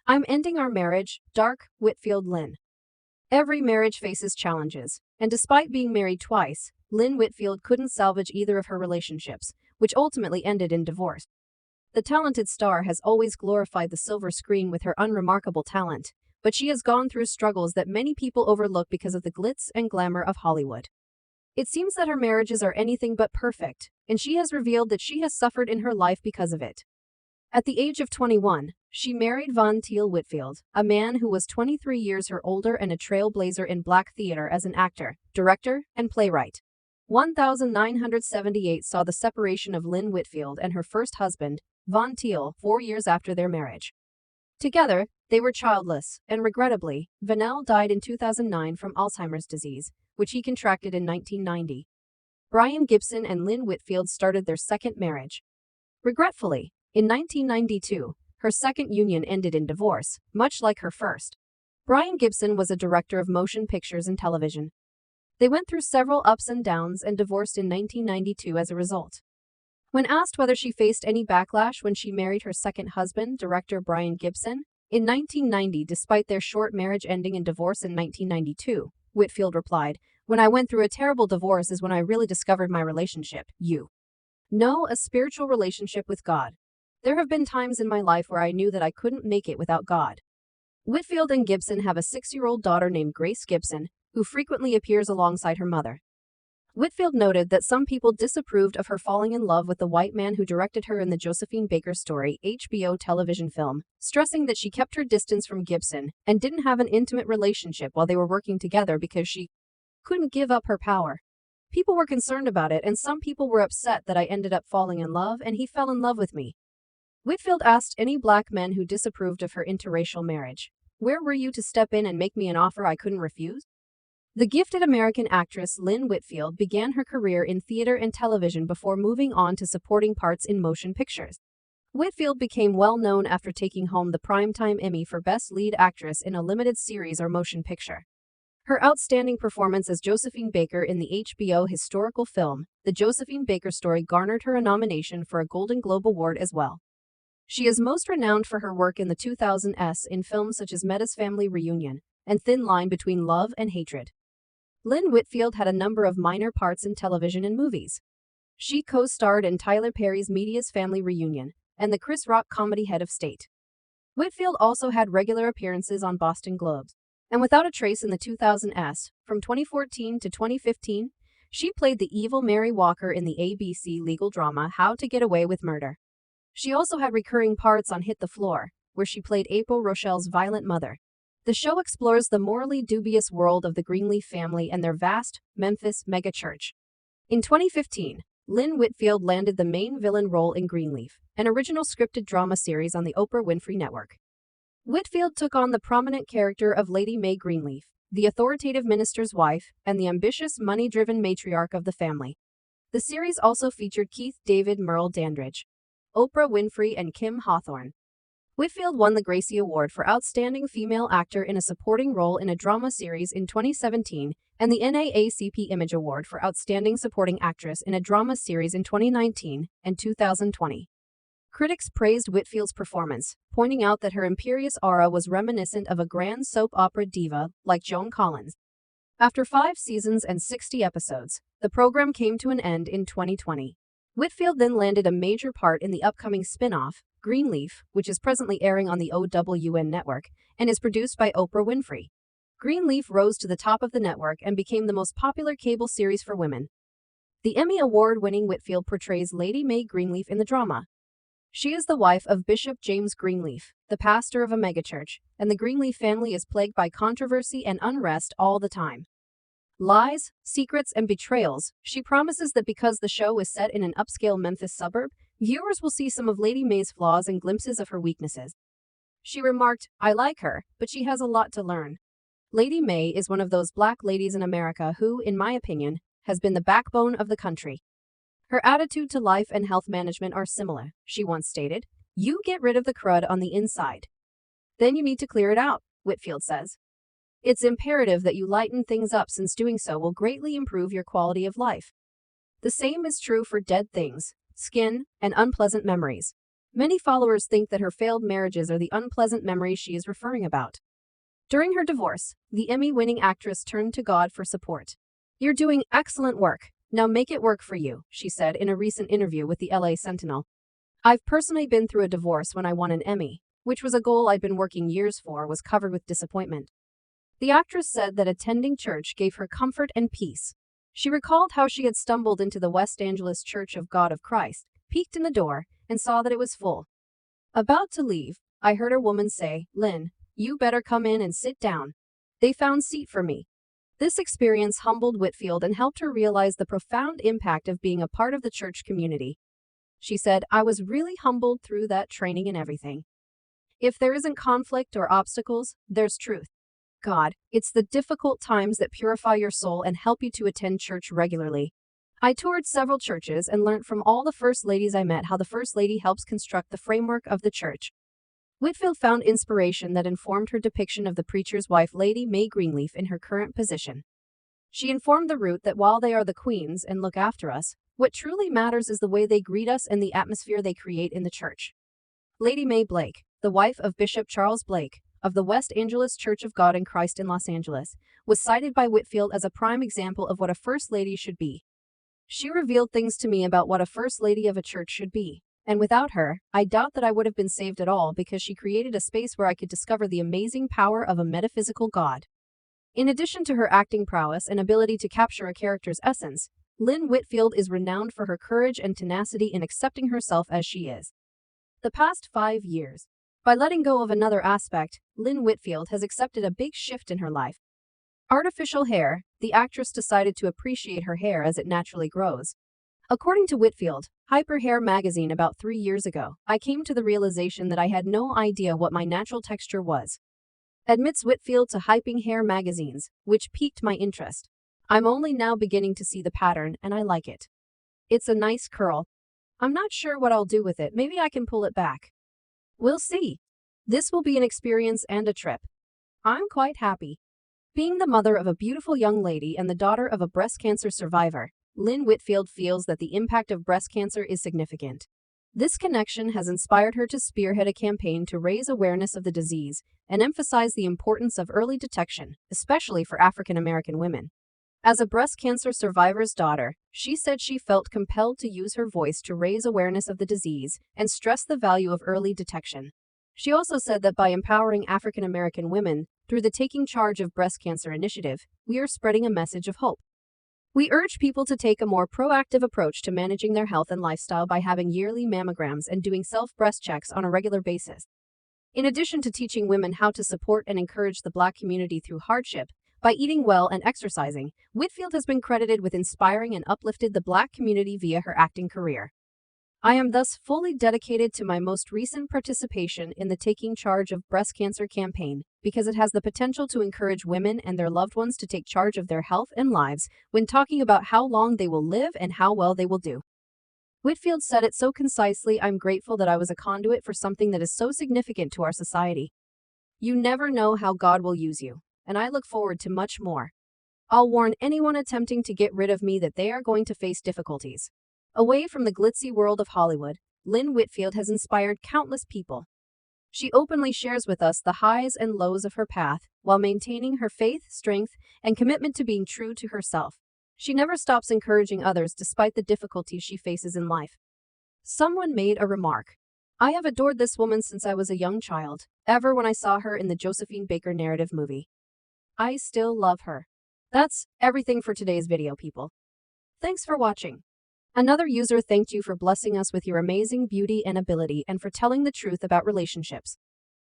I'm ending our marriage, dark, Whitfield Lynn. Every marriage faces challenges, and despite being married twice, Lynn Whitfield couldn't salvage either of her relationships, which ultimately ended in divorce. The talented star has always glorified the silver screen with her unremarkable talent, but she has gone through struggles that many people overlook because of the glitz and glamour of Hollywood. It seems that her marriages are anything but perfect, and she has revealed that she has suffered in her life because of it. At the age of 21, she married Von Teal Whitfield, a man who was 23 years her older and a trailblazer in black theater as an actor, director, and playwright. 1978 saw the separation of Lynn Whitfield and her first husband, Von Teal, 4 years after their marriage. Together, they were childless, and regrettably, Vanell died in 2009 from Alzheimer's disease, which he contracted in 1990. Brian Gibson and Lynn Whitfield started their second marriage. Regretfully, in 1992, her second union ended in divorce, much like her first. Brian Gibson was a director of motion pictures and television. They went through several ups and downs and divorced in 1992 as a result. When asked whether she faced any backlash when she married her second husband, director Brian Gibson, in 1990, despite their short marriage ending in divorce in 1992, Whitfield replied, "When I went through a terrible divorce is when I really discovered my relationship, a spiritual relationship with God. There have been times in my life where I knew that I couldn't make it without God." Whitfield and Gibson have a 6-year-old daughter named Grace Gibson, who frequently appears alongside her mother. Whitfield noted that some people disapproved of her falling in love with the white man who directed her in the Josephine Baker Story HBO television film, stressing that she kept her distance from Gibson and didn't have an intimate relationship while they were working together because she couldn't give up her power. People were concerned about it, and some people were upset that I ended up falling in love and he fell in love with me. Whitfield asked any black men who disapproved of her interracial marriage, "Where were you to step in and make me an offer I couldn't refuse?" The gifted American actress Lynn Whitfield began her career in theater and television before moving on to supporting parts in motion pictures. Whitfield became well known after taking home the Primetime Emmy for Best Lead Actress in a limited series or motion picture. Her outstanding performance as Josephine Baker in the HBO historical film, The Josephine Baker Story, garnered her a nomination for a Golden Globe Award as well. She is most renowned for her work in the 2000s in films such as Medea's Family Reunion and Thin Line Between Love and Hatred. Lynn Whitfield had a number of minor parts in television and movies. She co-starred in Tyler Perry's Medea's Family Reunion and the Chris Rock comedy Head of State. Whitfield also had regular appearances on Boston Globes. And without a trace in the 2000s, from 2014 to 2015, she played the evil Mary Walker in the ABC legal drama How to Get Away with Murder. She also had recurring parts on Hit the Floor, where she played April Rochelle's violent mother. The show explores the morally dubious world of the Greenleaf family and their vast, Memphis megachurch. In 2015, Lynn Whitfield landed the main villain role in Greenleaf, an original scripted drama series on the Oprah Winfrey Network. Whitfield took on the prominent character of Lady Mae Greenleaf, the authoritative minister's wife and the ambitious, money-driven matriarch of the family. The series also featured Keith David Merle Dandridge, Oprah Winfrey, and Kim Hawthorne. Whitfield won the Gracie Award for Outstanding Female Actor in a Supporting Role in a Drama Series in 2017 and the NAACP Image Award for Outstanding Supporting Actress in a Drama Series in 2019 and 2020. Critics praised Whitfield's performance, pointing out that her imperious aura was reminiscent of a grand soap opera diva like Joan Collins. After 5 seasons and 60 episodes, the program came to an end in 2020. Whitfield then landed a major part in the upcoming spin-off, Greenleaf, which is presently airing on the OWN network and is produced by Oprah Winfrey. Greenleaf rose to the top of the network and became the most popular cable series for women. The Emmy Award-winning Whitfield portrays Lady Mae Greenleaf in the drama. She is the wife of Bishop James Greenleaf, the pastor of a megachurch, and the Greenleaf family is plagued by controversy and unrest all the time. Lies, secrets, and betrayals. She promises that because the show is set in an upscale Memphis suburb, viewers will see some of Lady Mae's flaws and glimpses of her weaknesses. She remarked, "I like her, but she has a lot to learn." Lady Mae is one of those black ladies in America who, in my opinion, has been the backbone of the country. Her attitude to life and health management are similar, she once stated. "You get rid of the crud on the inside. Then you need to clear it out," Whitfield says. "It's imperative that you lighten things up since doing so will greatly improve your quality of life. The same is true for dead things, skin, and unpleasant memories. Many followers think that her failed marriages are the unpleasant memories she is referring about. During her divorce, the Emmy-winning actress turned to God for support. "You're doing excellent work. Now make it work for you," she said in a recent interview with the LA Sentinel. "I've personally been through a divorce when I won an Emmy, which was a goal I'd been working years for, was covered with disappointment." The actress said that attending church gave her comfort and peace. She recalled how she had stumbled into the West Angeles Church of God of Christ, peeked in the door, and saw that it was full. About to leave, I heard a woman say, "Lynn, you better come in and sit down. They found seat for me." This experience humbled Whitfield and helped her realize the profound impact of being a part of the church community. She said, "I was really humbled through that training and everything. If there isn't conflict or obstacles, there's truth. God, it's the difficult times that purify your soul and help you to attend church regularly." I toured several churches and learned from all the first ladies I met how the first lady helps construct the framework of the church. Whitfield found inspiration that informed her depiction of the preacher's wife, Lady May Greenleaf, in her current position. She informed the root that while they are the queens and look after us, what truly matters is the way they greet us and the atmosphere they create in the church. Lady May Blake, the wife of Bishop Charles Blake, of the West Angeles Church of God in Christ in Los Angeles, was cited by Whitfield as a prime example of what a first lady should be. "She revealed things to me about what a first lady of a church should be. And without her, I doubt that I would have been saved at all, because she created a space where I could discover the amazing power of a metaphysical God." In addition to her acting prowess and ability to capture a character's essence, Lynn Whitfield is renowned for her courage and tenacity in accepting herself as she is. The past 5 years. By letting go of another aspect, Lynn Whitfield has accepted a big shift in her life. Artificial hair, the actress decided to appreciate her hair as it naturally grows. According to Whitfield, Hyper Hair magazine, about 3 years ago, "I came to the realization that I had no idea what my natural texture was," admits Whitfield to Hyping Hair magazines, "which piqued my interest. I'm only now beginning to see the pattern, and I like it. It's a nice curl. I'm not sure what I'll do with it. Maybe I can pull it back. We'll see. This will be an experience and a trip. I'm quite happy." Being the mother of a beautiful young lady and the daughter of a breast cancer survivor, Lynn Whitfield feels that the impact of breast cancer is significant. This connection has inspired her to spearhead a campaign to raise awareness of the disease and emphasize the importance of early detection, especially for African American women. As a breast cancer survivor's daughter, she said she felt compelled to use her voice to raise awareness of the disease and stress the value of early detection. She also said that by empowering African American women through the Taking Charge of Breast Cancer initiative, we are spreading a message of hope. "We urge people to take a more proactive approach to managing their health and lifestyle by having yearly mammograms and doing self-breast checks on a regular basis." In addition to teaching women how to support and encourage the Black community through hardship, by eating well and exercising, Whitfield has been credited with inspiring and uplifted the Black community via her acting career. "I am thus fully dedicated to my most recent participation in the Taking Charge of Breast Cancer campaign, because it has the potential to encourage women and their loved ones to take charge of their health and lives when talking about how long they will live and how well they will do." Whitfield said it so concisely, "I'm grateful that I was a conduit for something that is so significant to our society. You never know how God will use you, and I look forward to much more. I'll warn anyone attempting to get rid of me that they are going to face difficulties." Away from the glitzy world of Hollywood, Lynn Whitfield has inspired countless people. She openly shares with us the highs and lows of her path, while maintaining her faith, strength, and commitment to being true to herself. She never stops encouraging others despite the difficulties she faces in life. Someone made a remark. "I have adored this woman since I was a young child, ever when I saw her in the Josephine Baker narrative movie. I still love her." That's everything for today's video, people. Thanks for watching. Another user thanked you for blessing us with your amazing beauty and ability and for telling the truth about relationships.